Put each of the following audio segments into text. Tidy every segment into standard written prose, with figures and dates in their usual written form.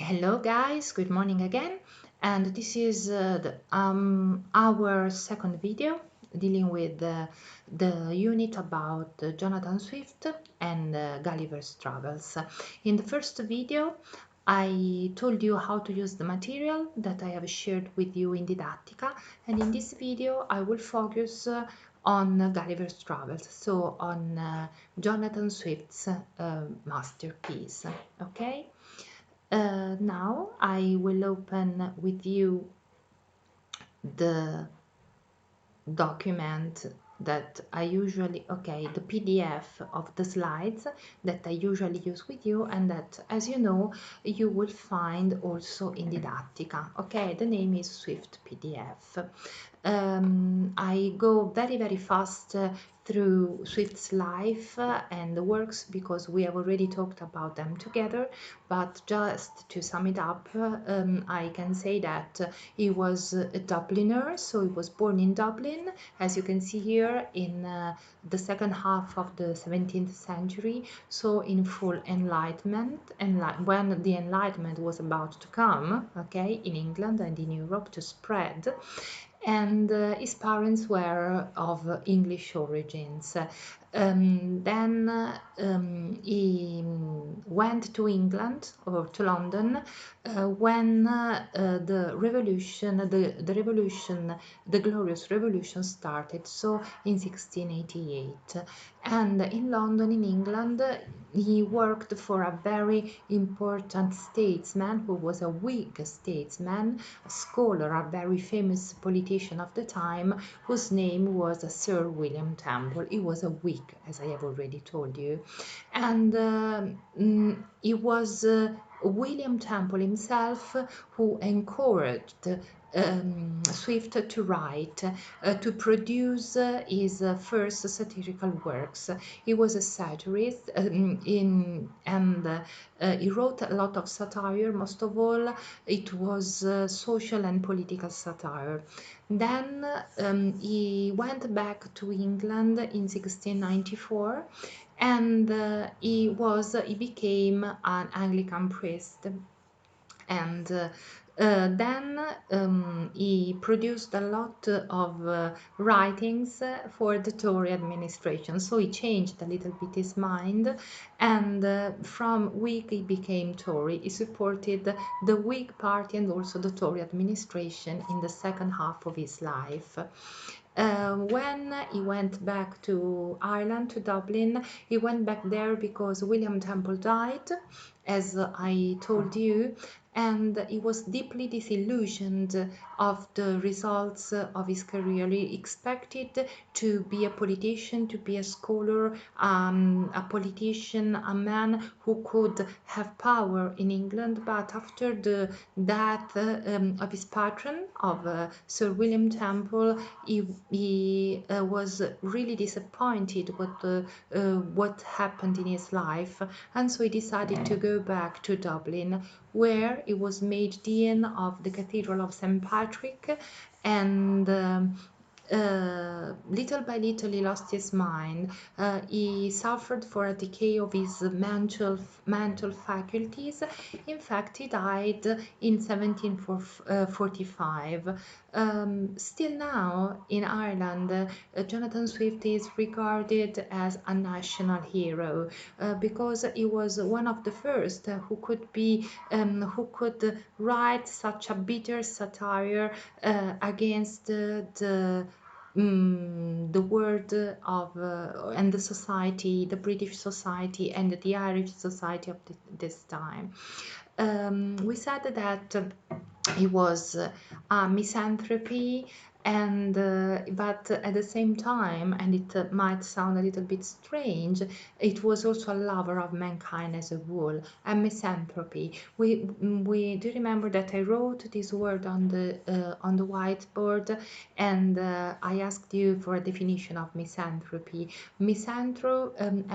Hello guys, good morning again, and this is our second video dealing with the unit about Jonathan Swift and Gulliver's Travels. In the first video I told you how to use the material that I have shared with you in Didactica, and in this video I will focus on Gulliver's Travels, so on Jonathan Swift's masterpiece, okay? Now I will open with you the document that I usually, the PDF of the slides that I usually use with you, and that, as you know, you will find also in Didactica. Okay, the name is Swift PDF. I go very fast through Swift's life and the works because we have already talked about them together, but just to sum it up, I can say that he was a Dubliner, so he was born in Dublin, as you can see here, in the second half of the 17th century, so in full Enlightenment, and when the Enlightenment was about to come, okay, in England and in Europe to spread. And his parents were of English origins. Then he went to England or to London when the revolution, the Glorious Revolution started, so in 1688. And in London, in England, he worked for a very important statesman who was a Whig statesman, a scholar, a very famous politician of the time, whose name was Sir William Temple. He was a Whig, as I have already told you. And he was William Temple himself who encouraged Swift to write, to produce his first satirical works. He was a satirist, and he wrote a lot of satire. Most of all, it was social and political satire. Then he went back to England in 1694, and he became an Anglican priest, and then he produced a lot of writings for the Tory administration, so he changed a little bit his mind, and from Whig he became Tory. He supported the Whig party and also the Tory administration in the second half of his life. When he went back to Ireland, to Dublin, he went back there because William Temple died, as I told you, and he was deeply disillusioned of the results of his career. He expected to be a politician, to be a scholar, a politician, a man who could have power in England, but after the death of his patron, of Sir William Temple, he was really disappointed with what happened in his life, and so he decided to go back to Dublin, where he was made Dean of the Cathedral of St. Patrick, and little by little he lost his mind. He suffered for a decay of his mental faculties. In fact, he died in 1745. Still now in Ireland, Jonathan Swift is regarded as a national hero because he was one of the first who could write such a bitter satire against the world of and the society, the British society and the Irish society of this time. We said that it was a misanthropy, and but at the same time, and it might sound a little bit strange, it was also a lover of mankind as a whole, a misanthropy. We do remember that I wrote this word on the whiteboard, and I asked you for a definition of misanthropy. A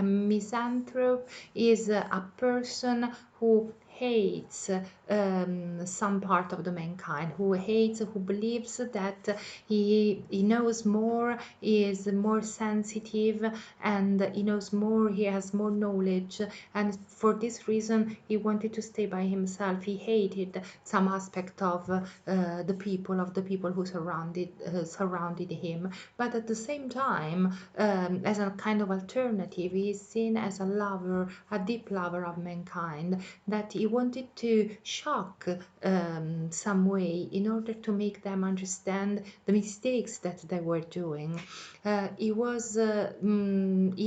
misanthrope is a person who hates some part of the mankind, who hates, who believes that he knows more, he is more sensitive, and he knows more, he has more knowledge, and for this reason he wanted to stay by himself. He hated some aspect of the people who surrounded him, but at the same time, as a kind of alternative, he is seen as a lover, a deep lover of mankind, that he wanted to shock some way in order to make them understand the mistakes that they were doing. He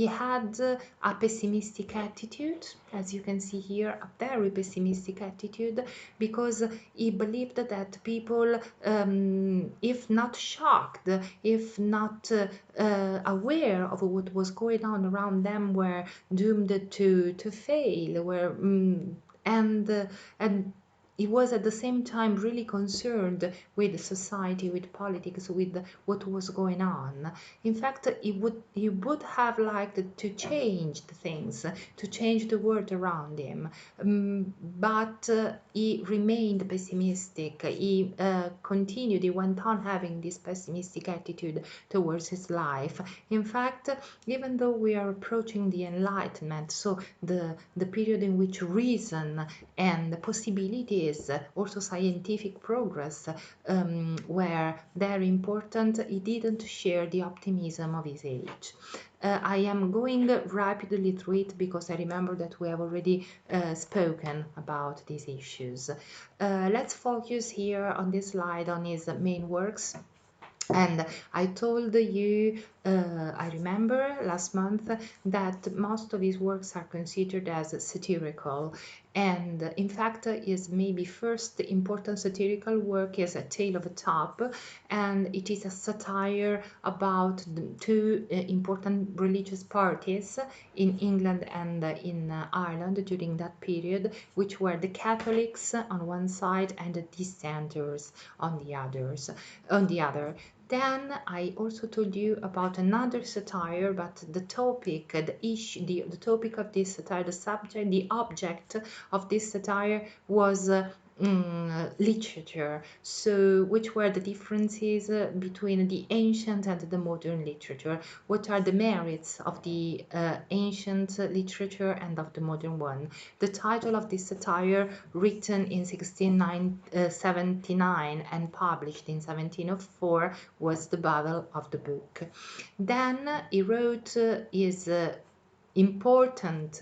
had a pessimistic attitude, as you can see here, a very pessimistic attitude, because he believed that people, if not shocked, if not aware of what was going on around them, were doomed to fail, were and he was at the same time really concerned with society, with politics, with what was going on. In fact, he would have liked to change the things, to change the world around him, but he remained pessimistic. He continued, he went on having this pessimistic attitude towards his life. In fact, even though we are approaching the Enlightenment, so the period in which reason and possibilities, also scientific progress, were very important, he didn't share the optimism of his age. I am going rapidly through it because I remember that we have already spoken about these issues. Let's focus here on this slide on his main works. And I told you, I remember last month, that most of his works are considered as satirical. And in fact, his maybe first important satirical work is A Tale of a Top, and it is a satire about the two important religious parties in England and in Ireland during that period, which were the Catholics on one side and the dissenters on the other. Then I also told you about another satire, but the topic, the issue, the topic of this satire, the subject, the object of this satire was literature. So, which were the differences between the ancient and the modern literature? What are the merits of the ancient literature and of the modern one? The title of this satire, written in 1679 and published in 1704, was The Battle of the Book. Then he wrote his important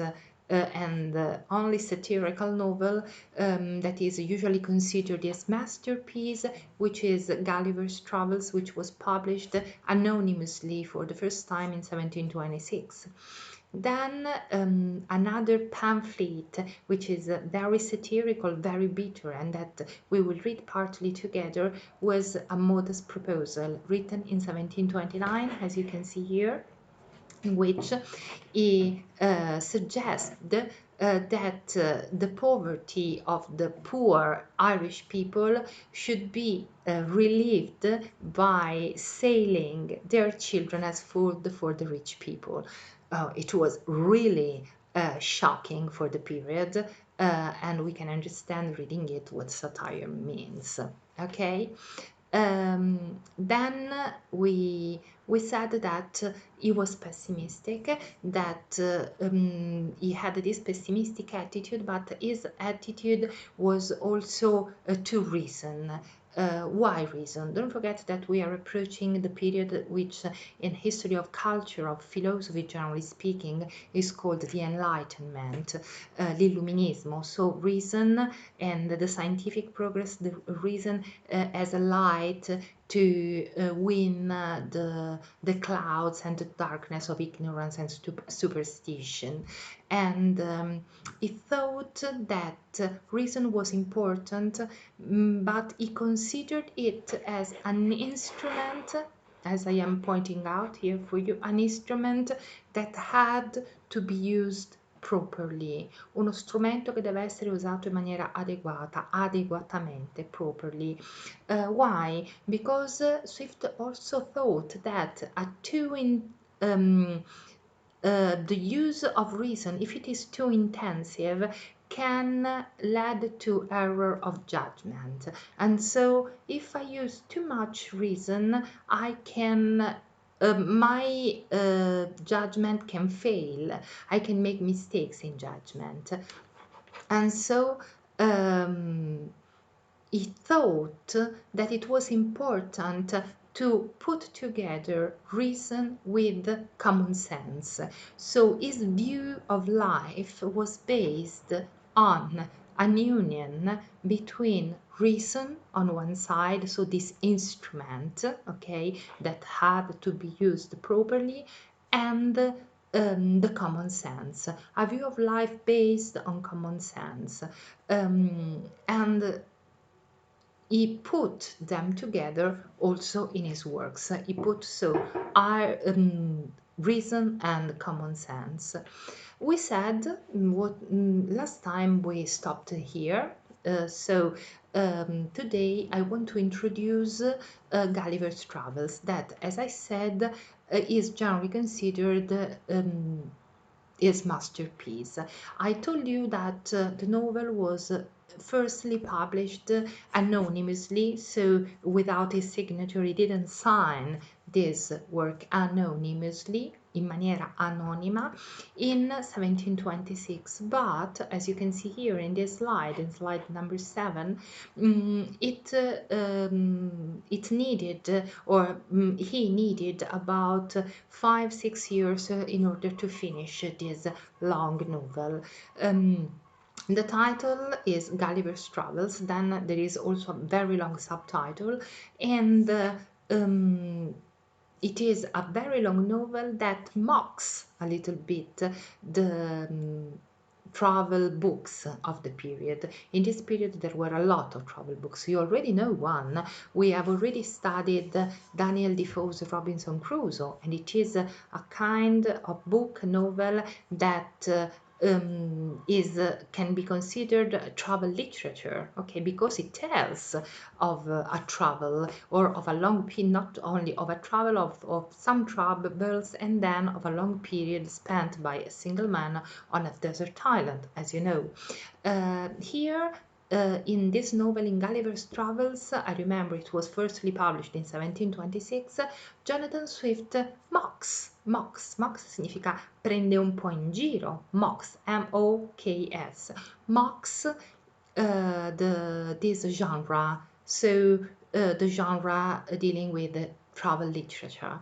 and only satirical novel that is usually considered his masterpiece, which is Gulliver's Travels, which was published anonymously for the first time in 1726. Then another pamphlet, which is very satirical, very bitter, and that we will read partly together, was A Modest Proposal, written in 1729, as you can see here, in which he suggests that the poverty of the poor Irish people should be relieved by selling their children as food for the rich people. It was really shocking for the period, and we can understand reading it what satire means. Okay. Then we said that he was pessimistic, that he had this pessimistic attitude, but his attitude was also to reason. Why reason? Don't forget that we are approaching the period which, in history of culture, of philosophy generally speaking, is called the Enlightenment, l'Illuminismo. So reason and the scientific progress, the reason as a light to win the clouds and the darkness of ignorance and superstition. And he thought that reason was important, but he considered it as an instrument, as I am pointing out here for you, an instrument that had to be used properly, uno strumento che deve essere usato in maniera adeguata, adeguatamente, properly. Why? Because Swift also thought that the use of reason, if it is too intensive, can lead to error of judgment. And so if I use too much reason, I can my judgment can fail. I can make mistakes in judgment. And so um, he thought that it was important to put together reason with common sense. So his view of life was based on an union between reason on one side, so this instrument, okay, that had to be used properly, and the common sense, a view of life based on common sense. And he put them together also in his works. He put our reason and common sense. We said last time we stopped here. Today I want to introduce Gulliver's Travels, that, as I said, is generally considered his masterpiece. I told you that the novel was firstly published anonymously, so without his signature. He didn't sign this work anonymously, in maniera anonima, in 1726. But as you can see here in this slide, in slide number 7, it needed, he needed about 5-6 years in order to finish this long novel. The title is Gulliver's Travels. Then there is also a very long subtitle, and it is a very long novel that mocks a little bit the travel books of the period. In this period, there were a lot of travel books. You already know one. We have already studied Daniel Defoe's Robinson Crusoe, and it is a kind of book novel that can be considered travel literature, okay, because it tells of a travel, or of a long period, not only of a travel, of some travels, and then of a long period spent by a single man on a desert island, as you know. Here in this novel, in Gulliver's Travels, I remember it was firstly published in 1726, Jonathan Swift mocks significa prende un po' in giro, mocks, M-O-K-S, mocks this genre, so the genre dealing with travel literature.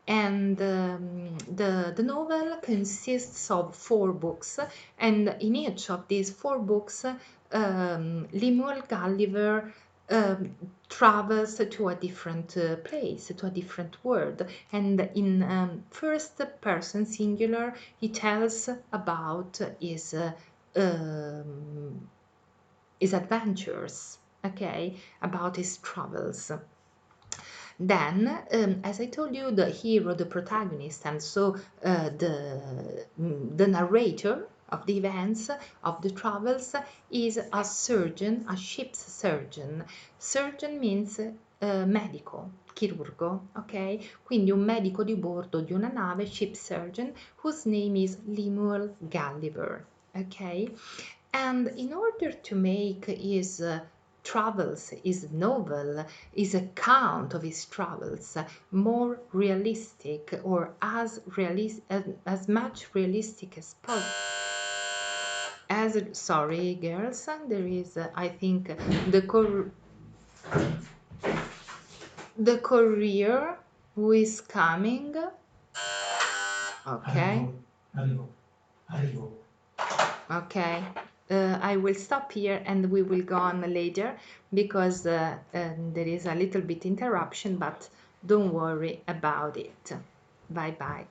And the novel consists of 4 books, and in each of these 4 books, Lemuel Gulliver travels to a different place, to a different world, and in first person singular, he tells about his adventures, okay, about his travels. Then, as I told you, the hero, the protagonist, and so the narrator of the events of the travels is a surgeon, a ship's surgeon. Surgeon means medico, chirurgo, ok? Quindi un medico di bordo di una nave, ship surgeon, whose name is Lemuel Gulliver, ok? And in order to make his travels, his novel, his account of his travels more realistic, or as much realistic as possible. Sorry, girls, there is, I think, the courier who is coming. Okay. Arrivo. Okay. I will stop here and we will go on later, because there is a little bit interruption, but don't worry about it. Bye bye.